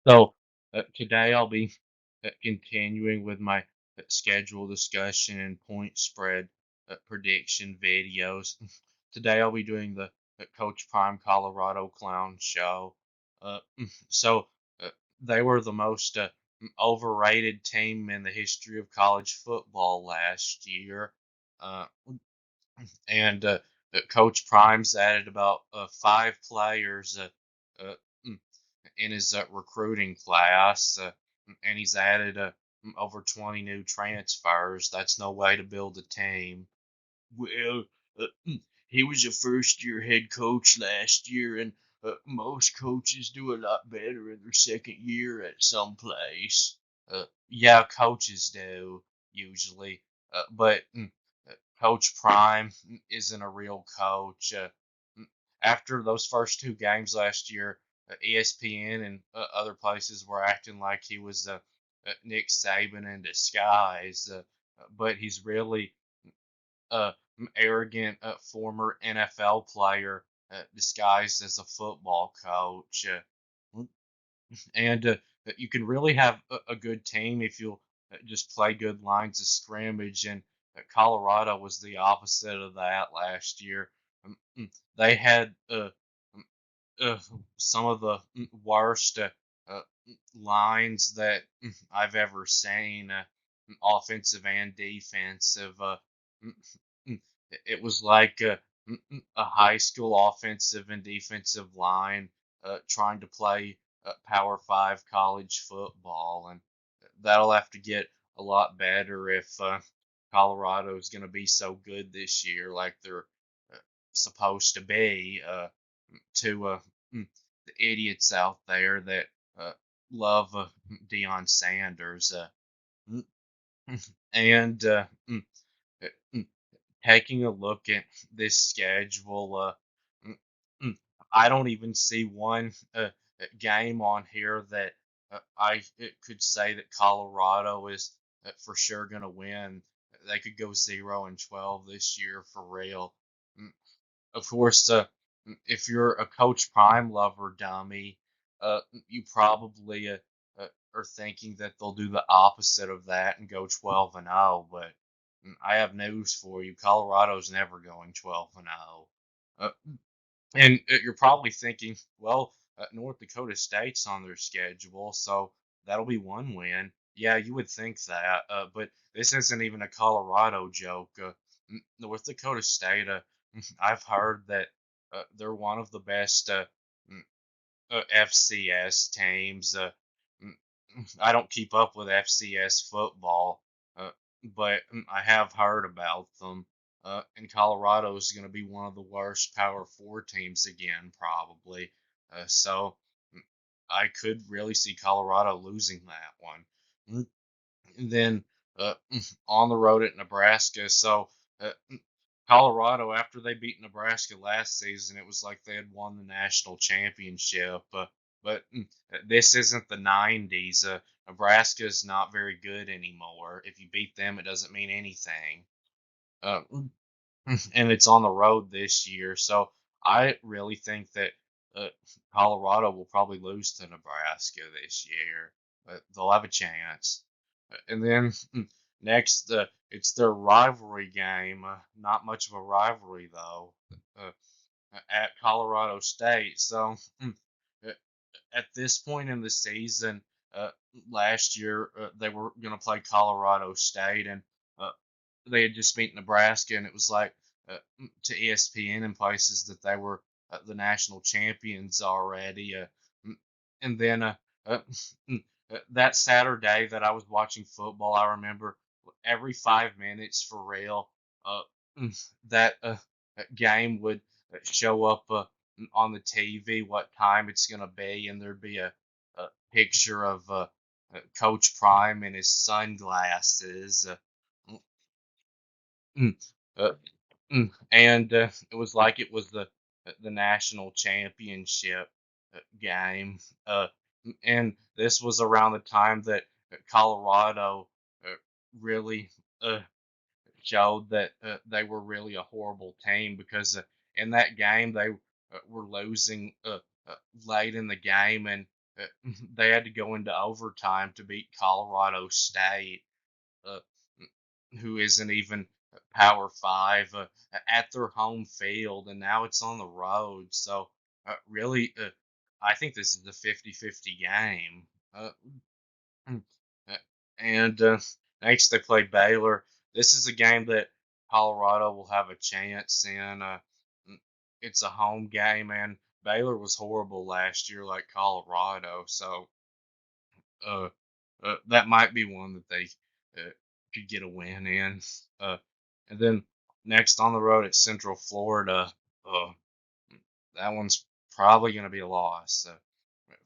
So today I'll be continuing with my schedule discussion and point spread prediction videos. Today I'll be doing the Coach Prime Colorado Clown Show. So uh, they were the most overrated team in the history of college football last year. Uh, and Coach Prime's added about five players uh, mm, in his recruiting class, and he's added over 20 new transfers. That's no way to build a team. Well, he was a first year head coach last year, and most coaches do a lot better in their second year at some place. Yeah, coaches do usually, but Coach Prime isn't a real coach. Mm, After those first two games last year, ESPN and other places were acting like he was Nick Saban in disguise, but he's really uh, arrogant former NFL player disguised as a football coach. And you can really have a good team if you just play good lines of scrimmage. And Colorado was the opposite of that last year. They had um, uh, some of the worst uh, lines that I've ever seen, offensive and defensive. It was like a high school offensive and defensive line trying to play Power Five college football, and that'll have to get a lot better if Colorado is going to be so good this year, like they're uh, supposed to be. To the idiots out there that uh, love Deion Sanders, mm, and uh, mm, taking a look at this schedule, mm, mm, I don't even see one game on here that I could say that Colorado is for sure going to win. They could go 0-12 this year for real. Mm, Of course, if you're a Coach Prime lover, dummy, you probably are thinking that they'll do the opposite of that and go 12-0. But I have news for you: Colorado's never going 12-0. And you're probably thinking, well, North Dakota State's on their schedule, so that'll be one win. Yeah, you would think that, but this isn't even a Colorado joke. North Dakota State, I've heard that they're one of the best mm, FCS teams. Mm, I don't keep up with FCS football, but I have heard about them. And Colorado is going to be one of the worst Power Four teams again, probably. So mm, I could really see Colorado losing that one. And then on the road at Nebraska. So Colorado, after they beat Nebraska last season, it was like they had won the national championship. But this isn't the 90s. Nebraska is not very good anymore. If you beat them, it doesn't mean anything. Uh, and it's on the road this year. So I really think that uh, Colorado will probably lose to Nebraska this year. But they'll have a chance. And then next, it's their rivalry game. Not much of a rivalry, though, uh, at Colorado State. So uh, at this point in the season, uh, last year, they were going to play Colorado State, and uh, they had just beat Nebraska, and it was like to ESPN and places that they were the national champions already. And then uh, that Saturday that I was watching football, I remember every 5 minutes for real, uh, that game would show up on the TV, what time it's going to be, and there'd be a picture of Coach Prime in his sunglasses. Mm, uh, and it was like it was the national championship game. And this was around the time that Colorado uh, really uh, showed that they were really a horrible team because in that game they were losing late in the game, and uh, they had to go into overtime to beat Colorado State, uh, who isn't even Power Five, at their home field, and now it's on the road. So, really, I think this is a 50-50 game. Uh, mm, uh, and next they play Baylor. This is a game that Colorado will have a chance in. Mm, it's a home game, and Baylor was horrible last year, like Colorado. So, uh, that might be one that they could get a win in. Uh, and then next on the road at Central Florida, uh, that one's probably going to be a loss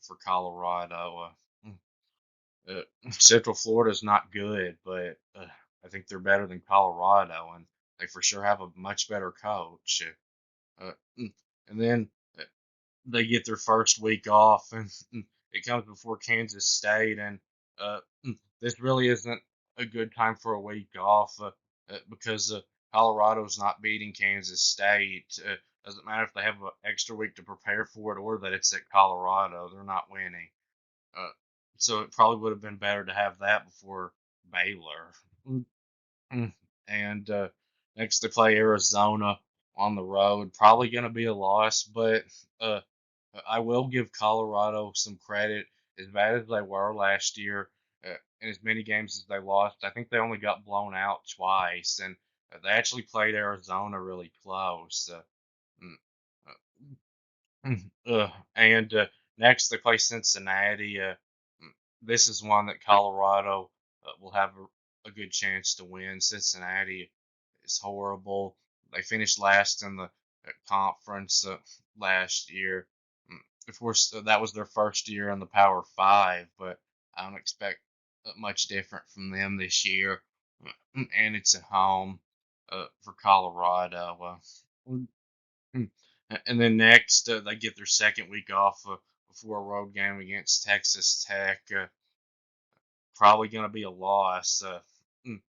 for Colorado. Central Florida is not good, but I think they're better than Colorado, and they for sure have a much better coach. Mm, and then uh, they get their first week off, and it comes before Kansas State, and this really isn't a good time for a week off because Colorado's not beating Kansas State. Doesn't matter if they have an extra week to prepare for it or that it's at Colorado, they're not winning. Uh, so it probably would have been better to have that before Baylor. Mm. And next they play Arizona on the road. Probably going to be a loss, but uh, I will give Colorado some credit. As bad as they were last year, in as many games as they lost, I think they only got blown out twice, and they actually played Arizona really close. Mm, and next they play Cincinnati. This is one that Colorado will have a good chance to win. Cincinnati is horrible. They finished last in the conference last year. Of course, that was their first year in the Power Five, but I don't expect much different from them this year. And it's at home for Colorado. Mm. And then next, they get their second week off before a road game against Texas Tech. Probably going to be a loss. Mm,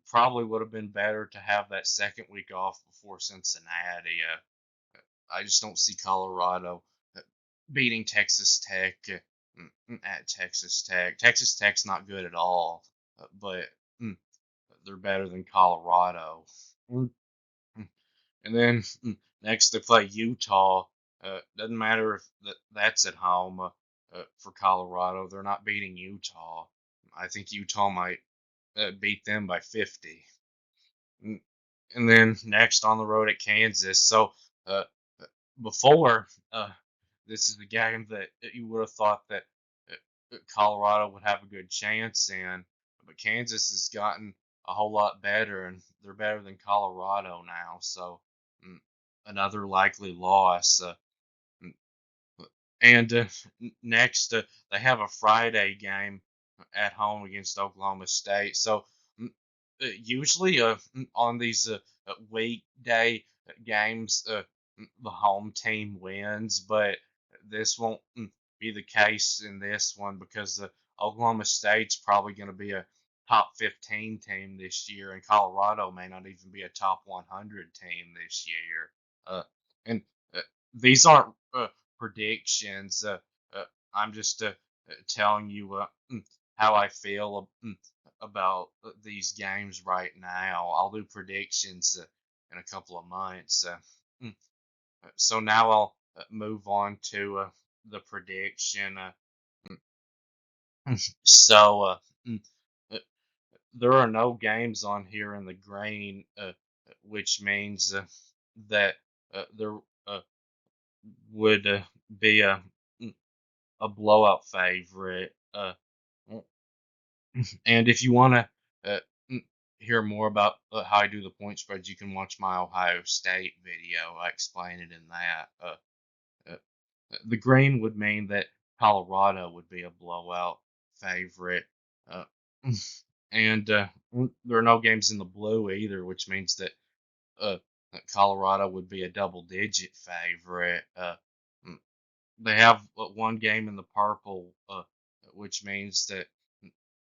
Probably would have been better to have that second week off before Cincinnati. I just don't see Colorado uh, beating Texas Tech at Texas Tech. Texas Tech's not good at all, but mm, they're better than Colorado. Mm. And then next they play Utah. Doesn't matter if that's at home for Colorado. They're not beating Utah. I think Utah might beat them by 50. Mm, And then next on the road at Kansas. So uh, uh, before this is the game that you would have thought that Colorado would have a good chance in, but Kansas has gotten a whole lot better, and they're better than Colorado now. So mm, another likely loss. Mm, and next, they have a Friday game at home against Oklahoma State. So usually on these weekday games, the home team wins, but this won't be the case in this one because Oklahoma State's probably going to be a top 15 team this year, and Colorado may not even be a top 100 team this year. And uh, these aren't predictions. I'm just telling you how I feel about these games right now. I'll do predictions in a couple of months. Mm, so now I'll move on to the prediction. So mm, uh, there are no games on here in the green, which means that there would be a blowout favorite. And if you want to hear more about how I do the point spreads, you can watch my Ohio State video. I explain it in that. Uh, the green would mean that Colorado would be a blowout favorite. Uh, and there are no games in the blue either, which means uh, that Colorado would be a double digit favorite. Mm, they have one game in the purple, which means that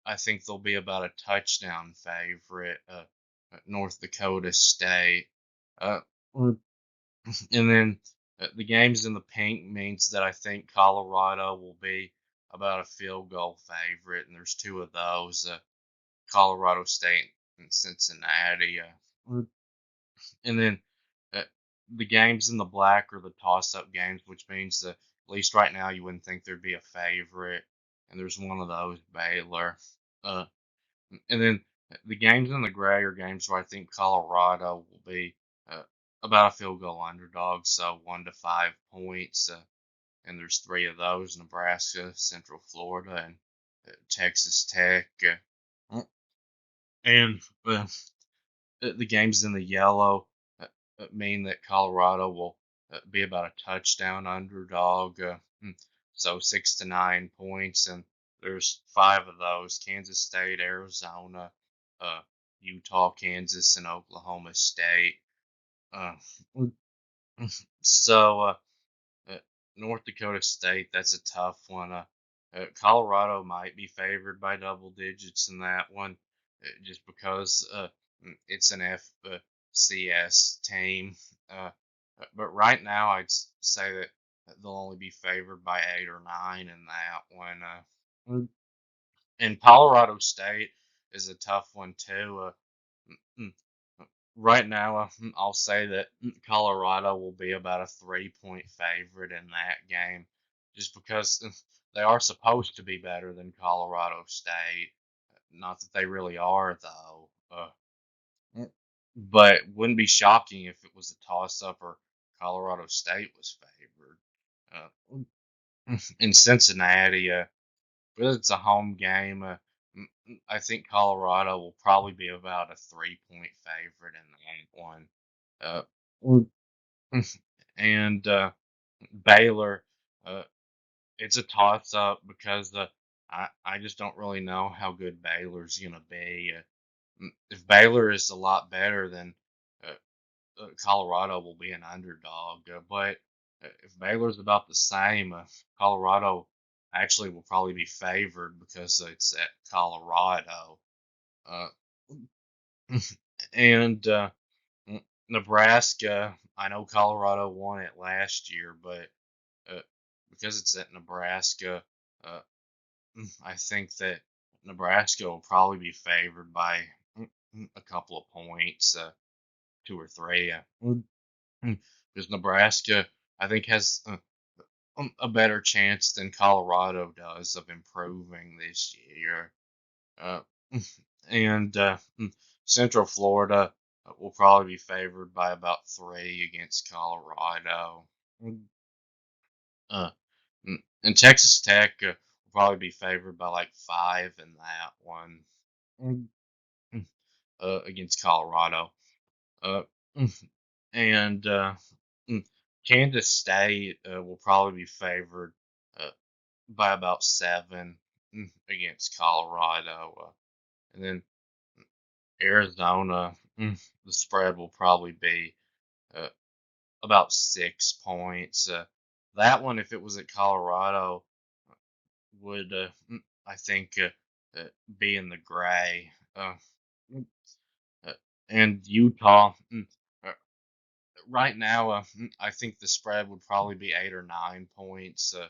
I think they'll be about a touchdown favorite. North Dakota State. Uh, Mm. and then the games in the pink means that I think Colorado will be about a field goal favorite, and there's two of those: Colorado State and Cincinnati. And then uh, the games in the black are the toss-up games, which means that at least right now you wouldn't think there'd be a favorite, and there's one of those, Baylor. Uh, and then the games in the gray are games where I think Colorado will be uh, about a field goal underdog, so 1 to 5 points. And there's three of those: Nebraska, Central Florida, and Texas Tech. And the games in the yellow mean that Colorado will be about a touchdown underdog. So 6 to 9 points, and there's five of those: Kansas State, Arizona, uh, Utah, Kansas, and Oklahoma State. Uh, so uh, North Dakota State, that's a tough one. Colorado might be favored by double digits in that one, just because it's an FCS team. Uh, but right now, say that they'll only be favored by 8 or 9 in that one. And Colorado State is a tough one too. Mm, right now, I'll say that Colorado will be about a 3 point favorite in that game, just because they are supposed to be better than Colorado State. Not that they really are, though. Mm. But wouldn't be shocking if it was a toss up or Colorado State was favored. In Cincinnati, but it's a home game. I think Colorado will probably be about a 3 point favorite in that one. Uh, and Baylor, uh, it's a toss up because I just don't really know how good Baylor's gonna be. If Baylor is a lot better, then Colorado will be an underdog. But if Baylor's about the same, Colorado actually will probably be favored because it's at Colorado. Uh, and Nebraska, I know Colorado won it last year, but uh, because it's at Nebraska, uh, I think that Nebraska will probably be favored by a couple of points, two or three. Because Nebraska, I think, has a better chance than Colorado does of improving this year. Uh, and Central Florida will probably be favored by about 3 against Colorado. Uh, and Texas Tech will probably be favored by like 5 in that one against Colorado. Uh, and mm, Kansas State will probably be favored uh, by about 7 against Colorado. And then Arizona, the spread will probably be uh, about 6 points. That one, if it was at Colorado, would I think be in the gray. Mm, uh, and Utah, uh, right now, I think the spread would probably be 8 or 9 points. Uh,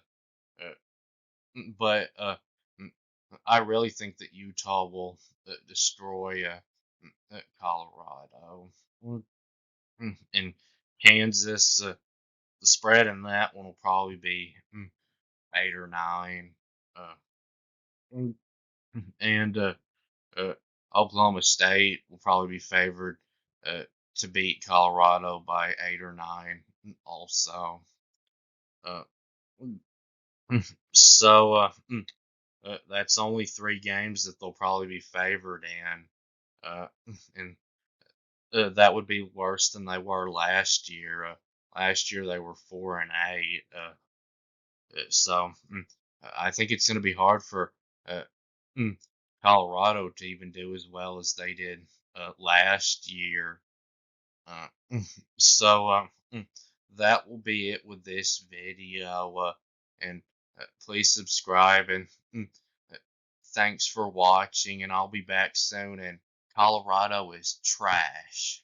but mm, I really think that Utah will destroy Colorado. And Kansas, the spread in that one will probably be 8 or 9. Uh, mm, and uh, Oklahoma State will probably be favored uh, to beat Colorado by 8 or 9 also. Uh, so that's only 3 games that they'll probably be favored in. And that would be worse than they were last year. Last year they were 4-8. So I think it's going to be hard for uh, mm, Colorado to even do as well as they did last year. Uh, so that will be it with this video. And please subscribe and uh, thanks for watching. And I'll be back soon. And Colorado is trash.